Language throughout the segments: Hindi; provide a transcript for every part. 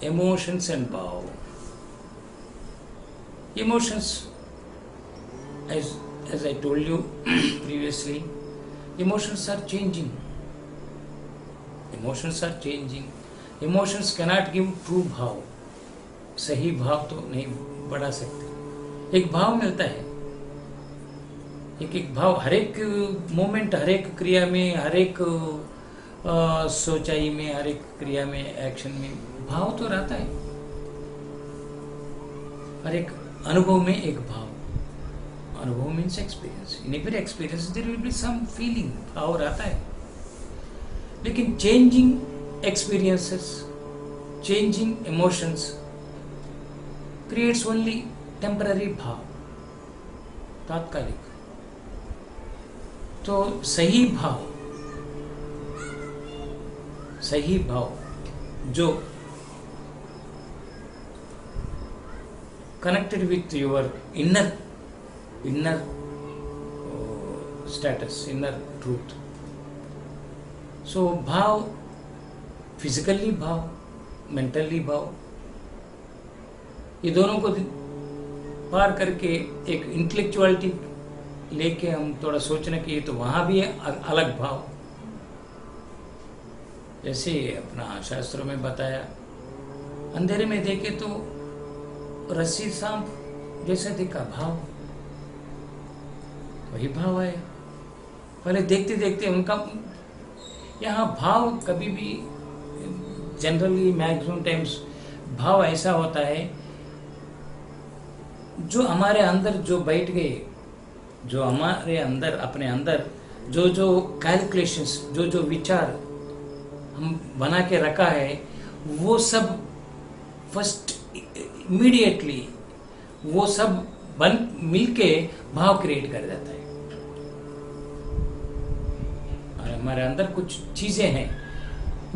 Emotions and भाव. Emotions, as I told you previously, emotions are changing. Emotions are changing. Emotions cannot give true भाव. सही भाव तो नहीं बढ़ा सकते. एक भाव मिलता है, एक एक भाव हर एक मोमेंट, हर एक क्रिया में, हर एक सोचाई में, हर एक क्रिया में, एक्शन में भाव तो रहता है. हर एक अनुभव में एक भाव. अनुभव means experience. In every experience there will be some feeling. भाव रहता है. लेकिन changing experiences, changing emotions creates only temporary भाव, तात्कालिक. तो सही भाव जो connected with your inner status, inner truth. So भाव, फिजिकली भाव, मेंटली भाव, ये दोनों को पार करके एक इंटेलेक्चुअलिटी लेके हम थोड़ा सोचने की, तो वहां भी है अलग भाव. जैसे अपना शास्त्रों में बताया, अंधेरे में देखे तो रस्सी सांप जैसे दिखा, भाव वही भाव है. पहले देखते देखते उनका यहाँ भाव कभी भी, जनरली मैक्सिमम टाइम्स भाव ऐसा होता है जो हमारे अंदर जो बैठ गए, जो हमारे अंदर, अपने अंदर जो जो कैलकुलेशंस, जो जो विचार हम बना के रखा है, वो सब फर्स्ट इमीडिएटली वो सब बन मिलके भाव क्रिएट कर देता है. और हमारे अंदर कुछ चीजें हैं,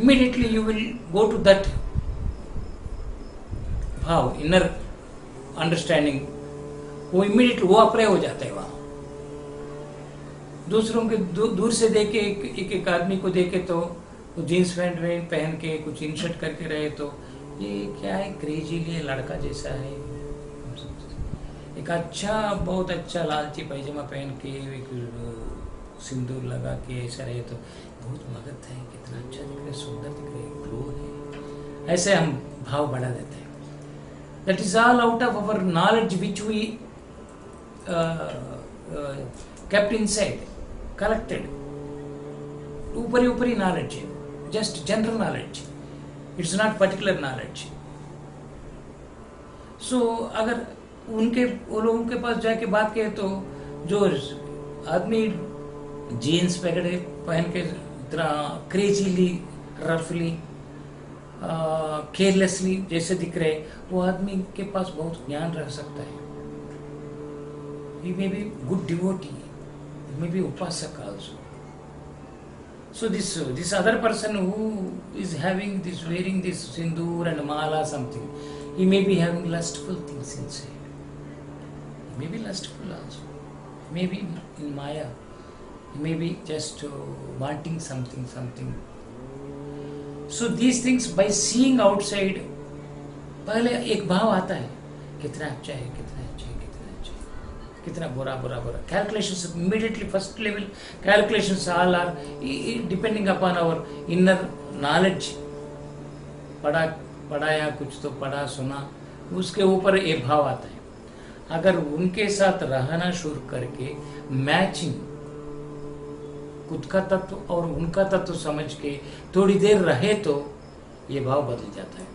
immediately you will go to that भाव, इनर अंडरस्टैंडिंग. वो इमीडिएटली वो अप्लाई हो जाता है वहां. दूसरों के दूर से देखे, एक एक आदमी को देखे तो जीन्स पैंट में पहन के कुछ इन शर्ट करके रहे तो ये क्या है, क्रेजी लड़का जैसा है. एक अच्छा, बहुत अच्छा लालची पैजामा पहन के, एक सिंदूर लगा के ऐसा रहे तो बहुत मगध है, कितना अच्छा दिख रहा है, सुंदर दिख रहा है, ग्लो है. ऐसे हम भाव बढ़ा देते हैं. That is all out of our knowledge which we kept inside, collected. ऊपरी knowledge है, just general knowledge. It's not particular knowledge. So अगर वो लोगों के पास जाके बात करें तो जो आदमी जीन्स पहन के इतना क्रेजीली, रफली, केयरलेसली जैसे दिख रहे, वो आदमी के पास बहुत ज्ञान रह सकता है. He may be good devotee, he may be upasak also. So this other person who is having this, wearing this sindoor and mala something, he may be having lustful things inside. He may be lustful also. He may be in maya. He may be just wanting something. So these things, by seeing outside, पहले एक भाव आता है, कितना अच्छा है, कितना बुरा. Calculations immediately, first level calculations all are depending upon our inner knowledge. पढ़ाया कुछ तो पढ़ा सुना, उसके ऊपर एक भाव आता है. अगर उनके साथ रहना शुरू करके मैचिंग, खुद का तत्व और उनका तत्व समझ के थोड़ी देर रहे तो ये भाव बदल जाता है.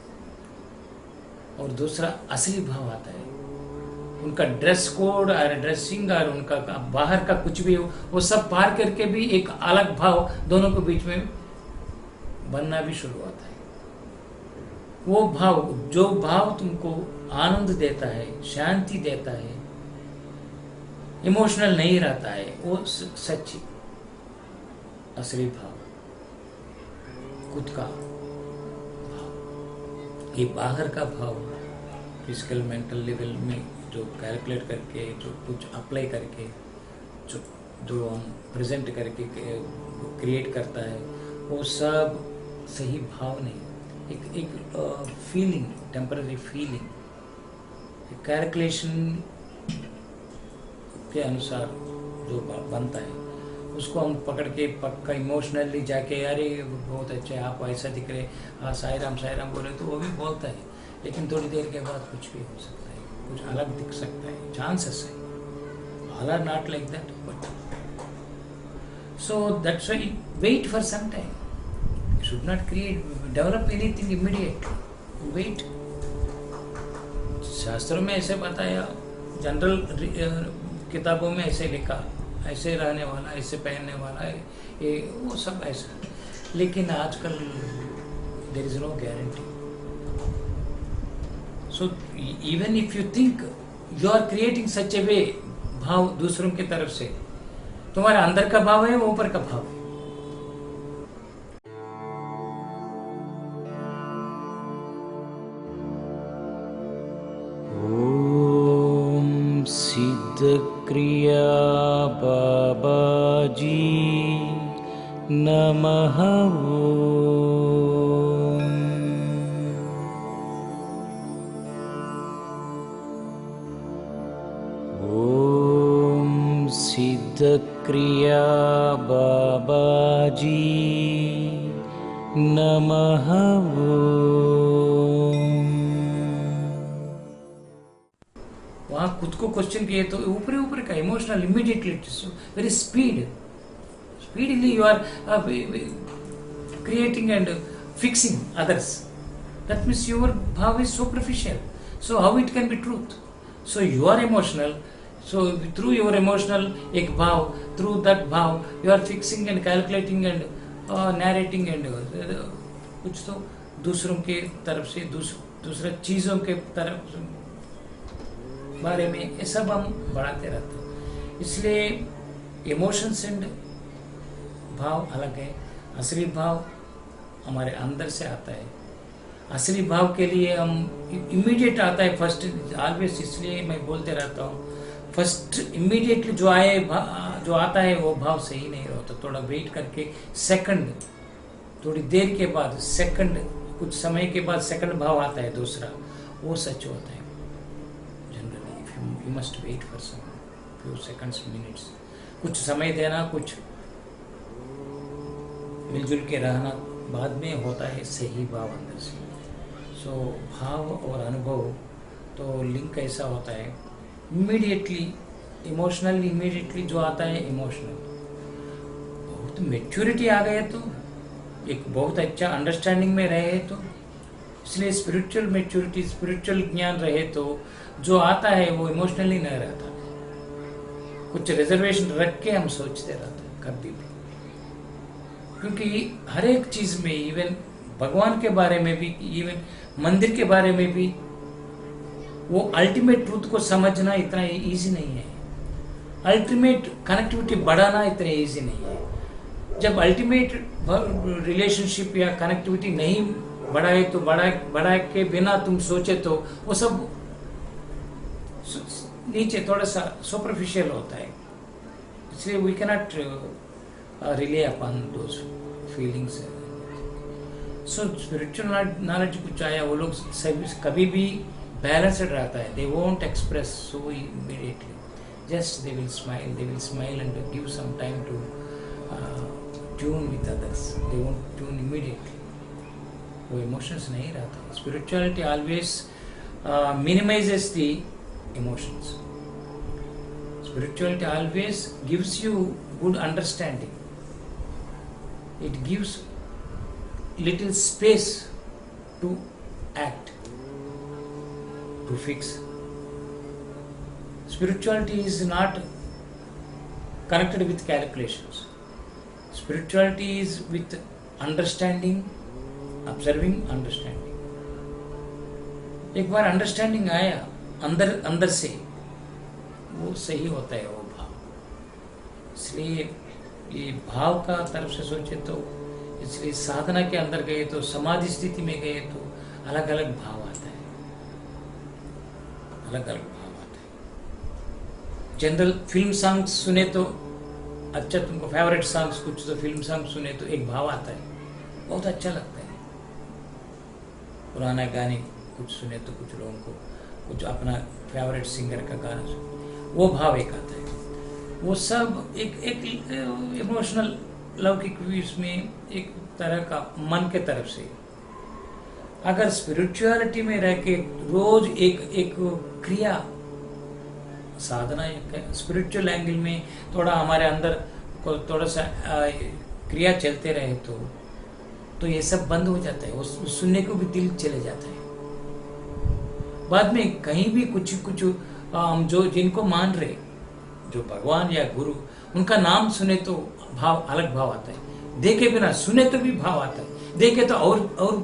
और दूसरा असली भाव आता है. उनका ड्रेस कोड और ड्रेसिंग और उनका बाहर का कुछ भी हो, वो सब पार करके भी एक अलग भाव दोनों के बीच में बनना भी शुरू होता है. वो भाव, जो भाव तुमको आनंद देता है, शांति देता है, इमोशनल नहीं रहता है, वो सच्ची असली भाव, खुद का भाव. ये बाहर का भाव फिजिकल मेंटल लेवल में जो कैलकुलेट करके, जो कुछ अप्लाई करके, जो हम प्रेजेंट करके क्रिएट करता है, वो सब सही भाव नहीं. एक फीलिंग, टेम्पररी फीलिंग, कैलकुलेशन के अनुसार जो बनता है उसको हम पकड़ के पक्का इमोशनली जाके अरे बहुत अच्छे आप ऐसा दिख रहे, हाँ साई राम बोले तो वो भी बोलता है, लेकिन थोड़ी देर के बाद कुछ भी हो सकता है, कुछ अलग दिख सकता है, चांसेस है, all are not like that, but so that's why wait for some time. You should not develop anything immediately. Wait. शास्त्रों में ऐसे बताया, जनरल किताबों में ऐसे लिखा, ऐसे रहने वाला, ऐसे पहनने वाला है, ये वो सब ऐसा, लेकिन आजकल there is no guarantee. So even if you think you are creating such a way, भाव दूसरों की तरफ से, तुम्हारे अंदर का भाव है वो ऊपर का भाव है। ओम सिद्ध क्रिया बाबाजी नमः। ओम सिद्ध क्रिया बाबाजी नमः। वहाँ खुद को क्वेश्चन किए तो ऊपर ऊपर का emotional immediately very speedly you are creating and fixing others, that means your भाव is superficial, so how it can be truth? So you are emotional, so through your emotional एक भाव, through that भाव you are fixing and calculating and narrating and कुछ तो दूसरों के तरफ से दूसरा चीज़ों के तरफ बारे में ये सब हम बढ़ाते रहते हैं। इसलिए इमोशंस एंड भाव अलग है, असली भाव हमारे अंदर से आता है। असली भाव के लिए हम इमीडिएट आता है फर्स्ट ऑलवेज, इसलिए मैं बोलते रहता हूँ फर्स्ट इमीडिएटली जो आता है वो भाव सही नहीं होता, थोड़ा वेट करके सेकंड, थोड़ी देर के बाद सेकंड, कुछ समय के बाद सेकंड भाव आता है दूसरा, वो सच होता है generally. You must wait for some few seconds minutes, कुछ समय देना, कुछ मिलजुल के रहना, बाद में होता है सही भाव अंदर से। सो भाव और अनुभव तो लिंक ऐसा होता है इमीडिएटली, इमोशनल इमीडिएटली जो आता है इमोशनल, बहुत मेच्योरिटी आ गए तो एक बहुत अच्छा अंडरस्टैंडिंग में रहे तो, इसलिए स्पिरिचुअल मेच्योरिटी, स्पिरिचुअल ज्ञान रहे तो जो आता है वो इमोशनली नहीं रहता, कुछ रिजर्वेशन रख के हम सोचते रहते हैं कभी भी, क्योंकि हर एक चीज में, इवन भगवान के बारे में भी, इवन मंदिर के बारे में भी, वो अल्टीमेट ट्रूथ को समझना इतना इजी नहीं है, अल्टीमेट कनेक्टिविटी बढ़ाना इतना इजी नहीं है। जब अल्टीमेट रिलेशनशिप या कनेक्टिविटी नहीं बढ़ाए तो बढ़ा के बिना तुम सोचे तो वो सब नीचे थोड़ा सा सुपरफिशियल होता है, इसलिए we cannot rely upon those feelings. So spiritual knowledge कुछ आया, वो लोग कभी भी बैलेंस्ड रहता है, they won't express so immediately, just they will smile and give some time to tune with others, they won't tune immediately, वो इमोशंस नहीं रहता। Spirituality always minimizes the emotions. Spirituality always gives you good understanding. It gives little space to act, to fix. Spirituality is not connected with calculations. Spirituality is with understanding, observing, understanding. एक बार अंडरस्टैंडिंग आया अंदर से, वो सही होता है वो भाव। इसलिए ये भाव का तरफ से सोचे तो, इसलिए साधना के अंदर गए तो, समाधि स्थिति में गए तो अलग अलग भाव आता है, अलग अलग भाव आता है। जनरल फिल्म सॉन्ग सुने तो अच्छा, तुमको फेवरेट सॉन्ग्स कुछ तो फिल्म सॉन्ग सुने तो एक भाव आता है, बहुत अच्छा लगता है, पुराना गाने कुछ सुने तो कुछ लोगों को कुछ अपना फेवरेट सिंगर का गाना सुने, वो भाव एक आता है। वो सब एक एक इमोशनल लौकिक व्यूज में एक तरह का मन के तरफ से। अगर स्पिरिचुअलिटी में रह के रोज एक एक क्रिया साधना स्पिरिचुअल एंगल में थोड़ा हमारे अंदर को थोड़ा सा क्रिया चलते रहे तो ये सब बंद हो जाता है, उस सुनने को भी दिल चले जाता है। बाद में कहीं भी कुछ कुछ हम जो जिनको मान रहे, जो भगवान या गुरु, उनका नाम सुने तो भाव अलग भाव आता है, देखे बिना सुने तो भी भाव आता है, देखे तो और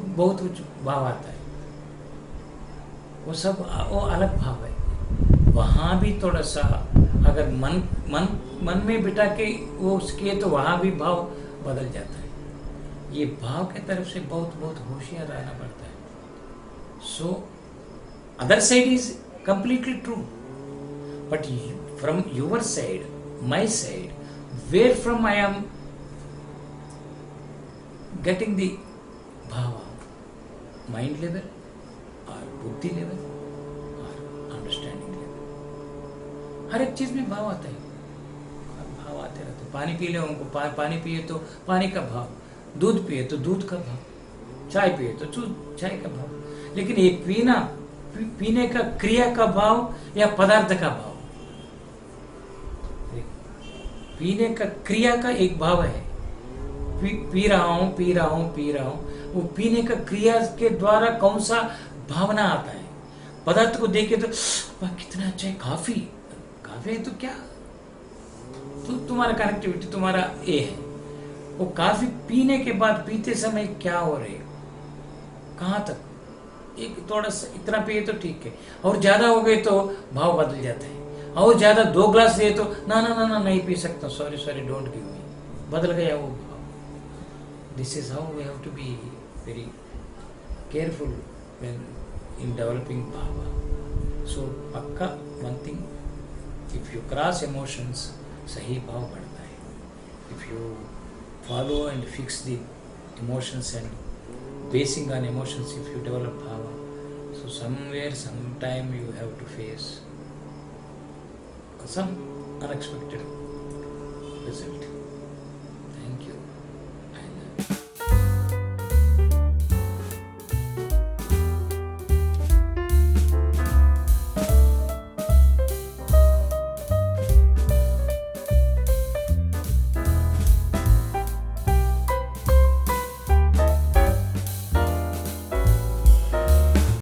बहुत कुछ भाव आता है। वो सब वो अलग भाव है। वहाँ भी थोड़ा सा अगर मन में बिठा के वो उसके तो वहाँ भी भाव बदल जाता है। ये भाव के तरफ से बहुत होशियार रहना पड़ता है। So other side is completely true, but from your side, my side, where from I am getting the bhava, mind level or buddhi level or understanding level, हर एक चीज में भाव आता है, भाव आते रहते। पानी पी ले उनको, पानी पिए तो पानी का भाव, दूध पिए तो दूध का भाव, चाय पिए तो चाय का भाव। लेकिन ये पीने का क्रिया का भाव या पदार्थ का भाव, पीने का क्रिया का एक भाव है, पी रहा हूं, वो पीने का क्रिया के द्वारा कौन सा भावना आता है। पदार्थ को देखे तो कितना अच्छा है, काफी है तो क्या, तो तुम्हारा कनेक्टिविटी तुम्हारा ए है। वो काफी पीने के बाद पीते समय क्या हो रहे, कहां तक, एक थोड़ा सा इतना पिए तो ठीक है, और ज्यादा हो गए तो भाव बदल जाता है। और ज्यादा 2 ग्लास लिए तो ना नहीं पी सकता, सॉरी डोंट गिव मी, बदल गया वो भाव। This is how we have to be very careful when in developing भाव। सो पक्का one thing, if you cross emotions, सही भाव बढ़ता है। If you follow and fix the emotions and basing on emotions, if you develop bhava, so somewhere sometime you have to face some unexpected result.